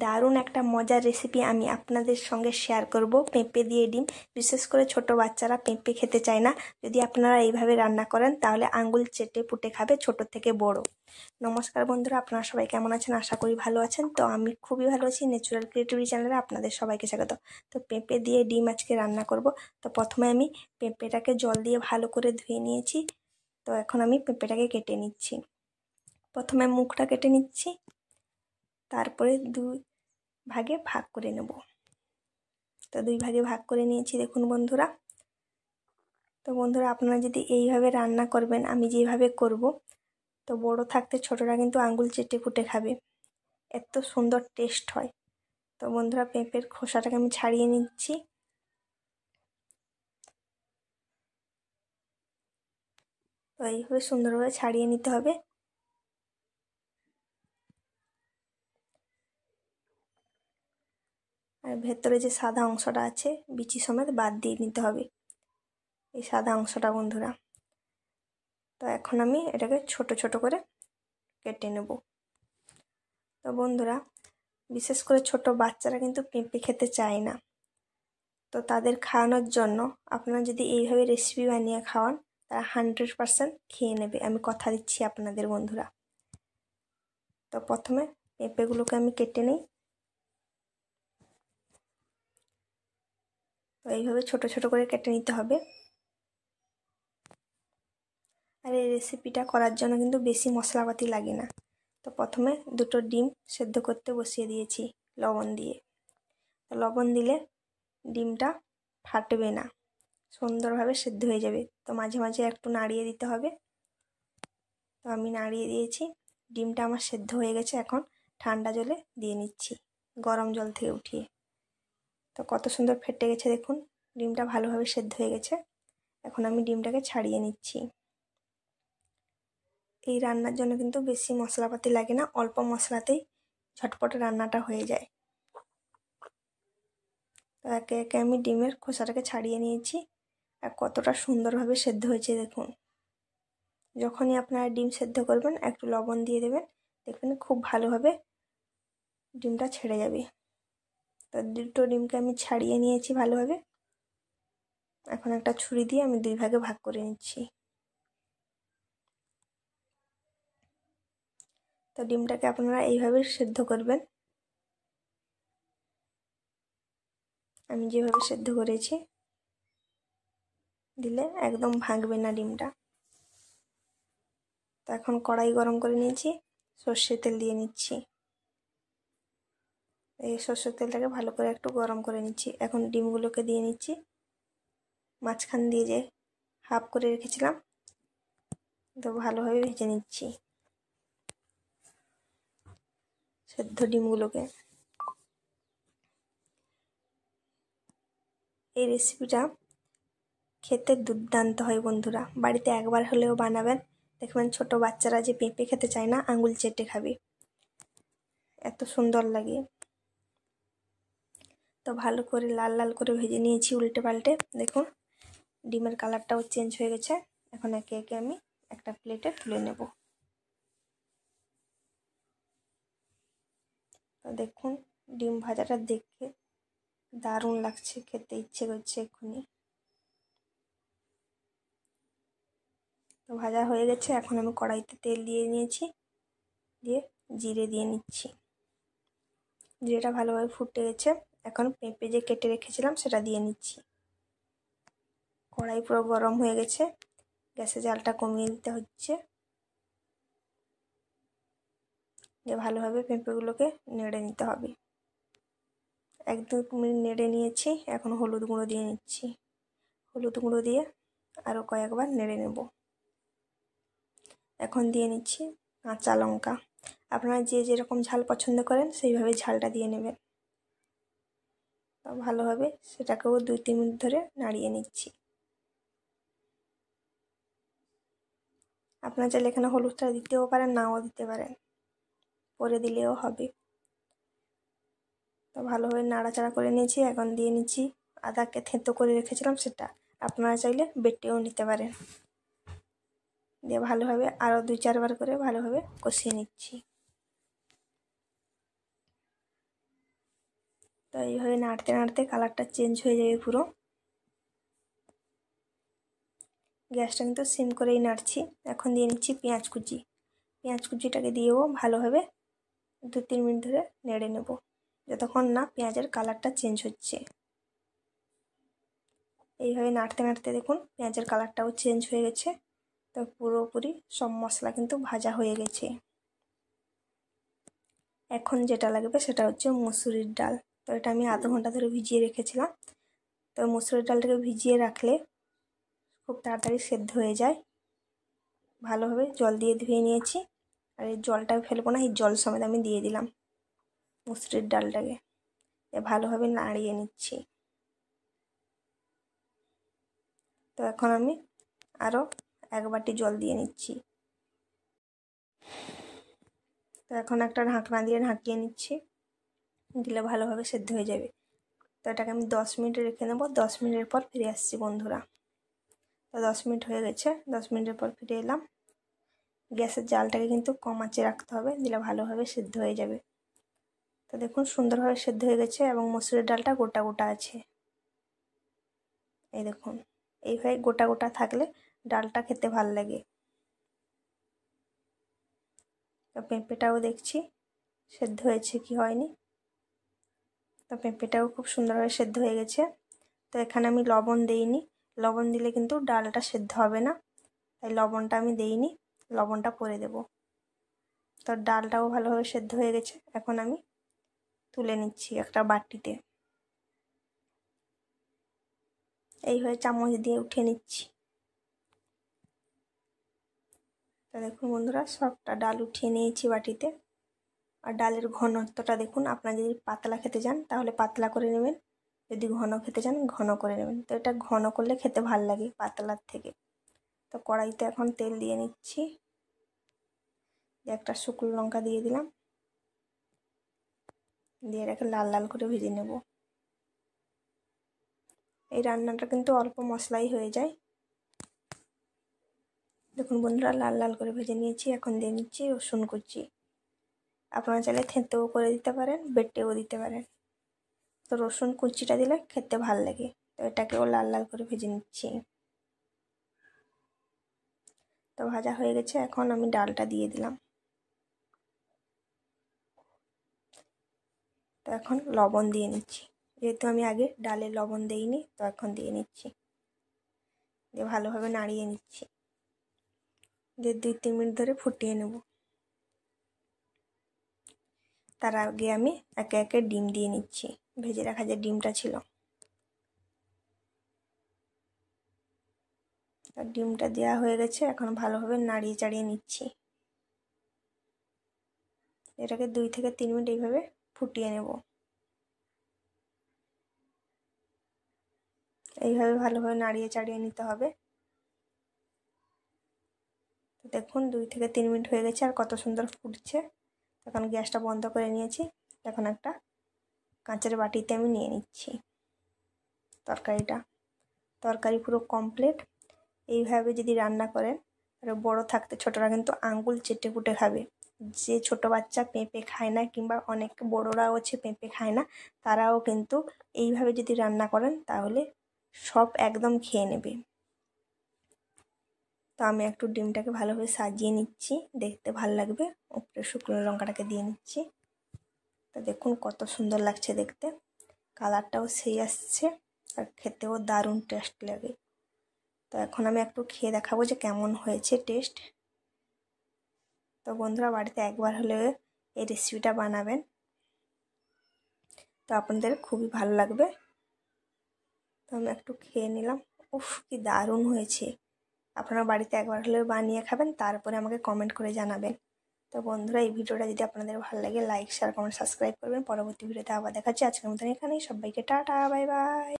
দারুণ একটা মজার রেসিপি আমি আপনাদের সঙ্গে শেয়ার করব, পেঁপে দিয়ে ডিম। বিশেষ করে ছোট বাচ্চারা পেঁপে খেতে চায় না। যদি আপনারা এইভাবে রান্না করেন তাহলে আঙ্গুল চেটে পুটে খাবে, ছোট থেকে বড়। নমস্কার বন্ধুরা, আপনারা সবাই কেমন আছেন? আশা করি ভালো আছেন। তো আমি খুবই ভালো আছি। ন্যাচুরাল ক্রিয়েটিভিটি চ্যানেলে আপনাদের সবাইকে স্বাগত। তো পেঁপে দিয়ে ডিম আজকে রান্না করব। তো প্রথমে আমি পেঁপেটাকে জল দিয়ে ভালো করে ধুয়ে নিয়েছি। তো এখন আমি পেঁপেটাকে কেটে নিচ্ছি। প্রথমে মুখটা কেটে নিচ্ছি, তারপরে দুই ভাগে ভাগ করে নেব। তো দুই ভাগে ভাগ করে নিয়েছি দেখুন বন্ধুরা। তো বন্ধুরা, আপনারা যদি এইভাবে রান্না করবেন, আমি যেভাবে করব, তো বড় থাকতে ছোটরা কিন্তু আঙ্গুল চেটে ফুটে খাবে, এত সুন্দর টেস্ট হয়। তো বন্ধুরা, পেঁপের খোসাটাকে আমি ছাড়িয়ে নিচ্ছি। তো এইভাবে সুন্দরভাবে ছাড়িয়ে নিতে হবে। আর ভেতরে যে সাদা অংশটা আছে বিচি সমেত বাদ দিয়ে নিতে হবে, এই সাদা অংশটা বন্ধুরা। তো এখন আমি এটাকে ছোট ছোট করে কেটে নেব। তো বন্ধুরা, বিশেষ করে ছোট বাচ্চারা কিন্তু পেঁপে খেতে চায় না। তো তাদের খাওয়ানোর জন্য আপনারা যদি এইভাবে রেসিপি বানিয়ে খাওয়ান, তারা 100% খেয়ে নেবে, আমি কথা দিচ্ছি আপনাদের বন্ধুরা। তো প্রথমে পেঁপেগুলোকে আমি কেটে নিই। তো এইভাবে ছোট ছোট করে কেটে নিতে হবে। আর এই রেসিপিটা করার জন্য কিন্তু বেশি মশলাপাতি লাগে না। তো প্রথমে দুটো ডিম সেদ্ধ করতে বসিয়ে দিয়েছি লবণ দিয়ে। তো লবণ দিলে ডিমটা ফাটবে না, সুন্দরভাবে সেদ্ধ হয়ে যাবে। তো মাঝে মাঝে একটু নাড়িয়ে দিতে হবে। তো আমি নাড়িয়ে দিয়েছি, ডিমটা আমার সেদ্ধ হয়ে গেছে। এখন ঠান্ডা জলে দিয়ে নিচ্ছি, গরম জল থেকে উঠিয়ে। তো কত সুন্দর ফেটে গেছে দেখুন, ডিমটা ভালোভাবে সেদ্ধ হয়ে গেছে। এখন আমি ডিমটাকে ছাড়িয়ে নিচ্ছি। এই রান্নার জন্য কিন্তু বেশি মশলাপাতি লাগে না, অল্প মশলাতেই ঝটপট রান্নাটা হয়ে যায়। তো একে একে আমি ডিমের খোসাটাকে ছাড়িয়ে নিয়েছি। আর কতটা সুন্দরভাবে সেদ্ধ হয়েছে দেখুন। যখনই আপনারা ডিম সেদ্ধ করবেন একটু লবণ দিয়ে দেবেন, দেখবেন খুব ভালোভাবে ডিমটা ছেড়ে যাবে। তো দুটো ডিমকে আমি ছাড়িয়ে নিয়েছি ভালোভাবে। এখন একটা ছুরি দিয়ে আমি দুই ভাগে ভাগ করে নিচ্ছি। তো ডিমটাকে আপনারা এইভাবে সেদ্ধ করবেন, আমি যেভাবে সেদ্ধ করেছি। দিলে একদম ভাঙবে না ডিমটা। তো এখন কড়াই গরম করে নিয়েছি, সর্ষের তেল দিয়ে নিচ্ছি। এই সর্ষের তেলটাকে ভালো করে একটু গরম করে নিচ্ছি। এখন ডিমগুলোকে দিয়ে নিচ্ছি। মাঝখান দিয়ে যে হাফ করে রেখেছিলাম, তো ভালোভাবে ভেজে নিচ্ছি সেদ্ধ ডিমগুলোকে। এই রেসিপিটা খেতে দুর্দান্ত হয় বন্ধুরা, বাড়িতে একবার হলেও বানাবেন। দেখবেন ছোট বাচ্চারা যে পেঁপে খেতে চায় না, আঙুল চেটে খাবে, এত সুন্দর লাগে। তো ভালো করে লাল লাল করে ভেজে নিয়েছি উল্টে পাল্টে। দেখুন ডিমের কালারটাও চেঞ্জ হয়ে গেছে। এখন একে একে আমি একটা প্লেটে তুলে নেব। তো দেখুন ডিম ভাজাটা দেখে দারুণ লাগছে, খেতে ইচ্ছে করছে এক্ষুনি। তো ভাজা হয়ে গেছে। এখন আমি কড়াইতে তেল দিয়ে নিয়েছি, দিয়ে জিরে দিয়ে নিচ্ছি। জিরেটা ভালোভাবে ফুটে গেছে। এখন পেঁপে যে কেটে রেখেছিলাম সেটা দিয়ে নিচ্ছি। কড়াই পুরো গরম হয়ে গেছে, গ্যাসের জালটা কমিয়ে দিতে হচ্ছে। দিয়ে ভালোভাবে পেঁপেগুলোকে নেড়ে নিতে হবে। 1-2 মিনিট নেড়ে নিয়েছি। এখন হলুদ গুঁড়ো দিয়ে নিচ্ছি। হলুদ গুঁড়ো দিয়ে আরও কয়েকবার নেড়ে নেব। এখন দিয়ে নিচ্ছি কাঁচা লঙ্কা। আপনারা যে যেরকম ঝাল পছন্দ করেন সেইভাবে ঝালটা দিয়ে নেবেন। তো ভালোভাবে সেটাকেও 2-3 মিনিট ধরে নাড়িয়ে নিচ্ছি। আপনারা চাইলে এখানে হলুদটা দিতেও পারেন, নাও দিতে পারেন, পরে দিলেও হবে। তো ভালোভাবে নাড়াচাড়া করে নিয়েছি। এখন দিয়ে নিচ্ছি আদাকে থেঁতো করে রেখেছিলাম সেটা, আপনারা চাইলে বেটেও নিতে পারেন। দিয়ে ভালোভাবে আরও 2-4 বার করে ভালোভাবে কষিয়ে নিচ্ছি। তো এইভাবে নাড়তে নাড়তে কালারটা চেঞ্জ হয়ে যাবে পুরো। গ্যাসটা কিন্তু সিম করেই নাড়ছি। এখন দিয়ে নিচ্ছি পেঁয়াজ কুচি। পেঁয়াজ কুচিটাকে দিয়েও ভালোভাবে 2-3 মিনিট ধরে নেড়ে নেব, যতক্ষণ না পেঁয়াজের কালারটা চেঞ্জ হচ্ছে। এইভাবে নাড়তে নাড়তে দেখুন পেঁয়াজের কালারটাও চেঞ্জ হয়ে গেছে। তো পুরোপুরি সব মশলা কিন্তু ভাজা হয়ে গেছে। এখন যেটা লাগবে সেটা হচ্ছে মুসুরির ডাল। তো এটা আমি আধা ঘন্টা ধরে ভিজিয়ে রেখেছিলাম। তো মুসুরির ডালটাকে ভিজিয়ে রাখলে খুব তাড়াতাড়ি সেদ্ধ হয়ে যায়। ভালোভাবে জল দিয়ে ধুয়ে নিয়েছি, আর এই জলটা ফেলবো না, এই জল সমেত আমি দিয়ে দিলাম মুসুরির ডালটাকে। ভালোভাবে নাড়িয়ে নিচ্ছি। তো এখন আমি আরও 1 বাটি জল দিয়ে নিচ্ছি। তো এখন একটা ঢাকনা দিয়ে ঢাকিয়ে নিচ্ছি, দিলে ভালোভাবে সেদ্ধ হয়ে যাবে। তো এটাকে আমি 10 মিনিট রেখে নেব। 10 মিনিটের পর ফিরে আসছি বন্ধুরা। তো 10 মিনিট হয়ে গেছে। 10 মিনিটের পর ফিরে এলাম। গ্যাসের জালটাকে কিন্তু কম আঁচে রাখতে হবে, দিলে ভালোভাবে সেদ্ধ হয়ে যাবে। তো দেখুন সুন্দরভাবে সেদ্ধ হয়ে গেছে এবং মসুরের ডালটা গোটা গোটা আছে। এই দেখুন এইভাবে গোটা গোটা থাকলে ডালটা খেতে ভালো লাগে। তো পেঁপেটাও দেখছি সেদ্ধ হয়েছে কি হয়নি। তো পেঁপেটাও খুব সুন্দরভাবে সেদ্ধ হয়ে গেছে। তো এখানে আমি লবণ দেইনি, লবণ দিলে কিন্তু ডালটা সেদ্ধ হবে না, তাই লবণটা আমি দেইনি, লবণটা পরে দেব। তো ডালটাও ভালোভাবে সেদ্ধ হয়ে গেছে। এখন আমি তুলে নিচ্ছি একটা বাটিতে, এইভাবে চামচ দিয়ে উঠে নিচ্ছি। তো দেখুন বন্ধুরা সবটা ডাল উঠিয়ে নিয়েছি বাটিতে। আর ডালের ঘনত্বটা দেখুন, আপনারা যদি পাতলা খেতে চান তাহলে পাতলা করে নেবেন, যদি ঘন খেতে চান ঘন করে নেবেন। তো এটা ঘন করলে খেতে ভাল লাগে পাতলার থেকে। তো কড়াইতে এখন তেল দিয়ে নিচ্ছি, একটা শুকনো লঙ্কা দিয়ে দিলাম, দিয়ে এটাকে লাল লাল করে ভেজে নেব। এই রান্নাটা কিন্তু অল্প মশলাই হয়ে যায়। দেখুন বন্ধুরা লাল লাল করে ভেজে নিয়েছি। এখন দিয়ে নিচ্ছি রসুন কুচি। আপনারা চাইলে থেঁতেও করে দিতে পারেন, বেটেও দিতে পারেন। তো রসুন কুচিটা দিলে খেতে ভাল লাগে। তো এটাকেও লাল লাল করে ভেজে নিচ্ছি। তো ভাজা হয়ে গেছে। এখন আমি ডালটা দিয়ে দিলাম। তো এখন লবণ দিয়ে নিচ্ছি, যেহেতু আমি আগে ডালে লবণ দেইনি, তো এখন দিয়ে নিচ্ছি। দিয়ে ভালোভাবে নাড়িয়ে নিচ্ছি, দিয়ে 2-3 মিনিট ধরে ফুটিয়ে নেব। তার আগে আমি একে একে ডিম দিয়ে নিচ্ছি, ভেজে রাখা যে ডিমটা ছিল। আর ডিমটা দেওয়া হয়ে গেছে। এখন ভালোভাবে নাড়িয়ে চাড়িয়ে নিচ্ছি। এটাকে 2 থেকে 3 মিনিট এইভাবে ফুটিয়ে নেব। এইভাবে ভালোভাবে নাড়িয়ে চাড়িয়ে নিতে হবে। দেখুন 2 থেকে 3 মিনিট হয়ে গেছে, আর কত সুন্দর ফুটছে। এখন গ্যাসটা বন্ধ করে নিয়েছি। এখন একটা কাঁচের বাটিতে আমি নিয়ে নিচ্ছি তরকারি পুরো কমপ্লিট। এইভাবে যদি রান্না করেন তাহলে বড় থাকতে ছোটরা কিন্তু আঙ্গুল চেটে পুটে খাবে। যে ছোট বাচ্চা পেঁপে খায় না, কিংবা অনেক বড়রাও আছে পেঁপে খায় না, তারাও কিন্তু এইভাবে যদি রান্না করেন তাহলে সব একদম খেয়ে নেবে। তো আমি একটু ডিমটাকে ভালোভাবে সাজিয়ে নিচ্ছি, দেখতে ভালো লাগবে। উপরে শুকনো লঙ্কাটাকে দিয়ে নিচ্ছি। তো দেখুন কত সুন্দর লাগছে দেখতে, কালারটাও সেই আসছে, আর খেতেও দারুণ টেস্ট লাগে। তো এখন আমি একটু খেয়ে দেখাবো যে কেমন হয়েছে টেস্ট। তো বন্ধুরা বাড়িতে একবার হলে এই রেসিপিটা বানাবেন, তো আপনাদের খুবই ভালো লাগবে। তো আমি একটু খেয়ে নিলাম। উফ কি দারুণ হয়েছে। আপনারা বাড়িতে একবার হলে বানিয়ে খাবেন, তারপরে আমাকে কমেন্ট করে জানাবেন। তো বন্ধুরা এই ভিডিওটা যদি আপনাদের ভালো লাগে লাইক শেয়ার কমেন্ট সাবস্ক্রাইব করবেন। পরবর্তী ভিডিওতে আবার দেখাচ্ছি। আজকের মতন এখানেই। সবাইকে টাটা বাই বাই।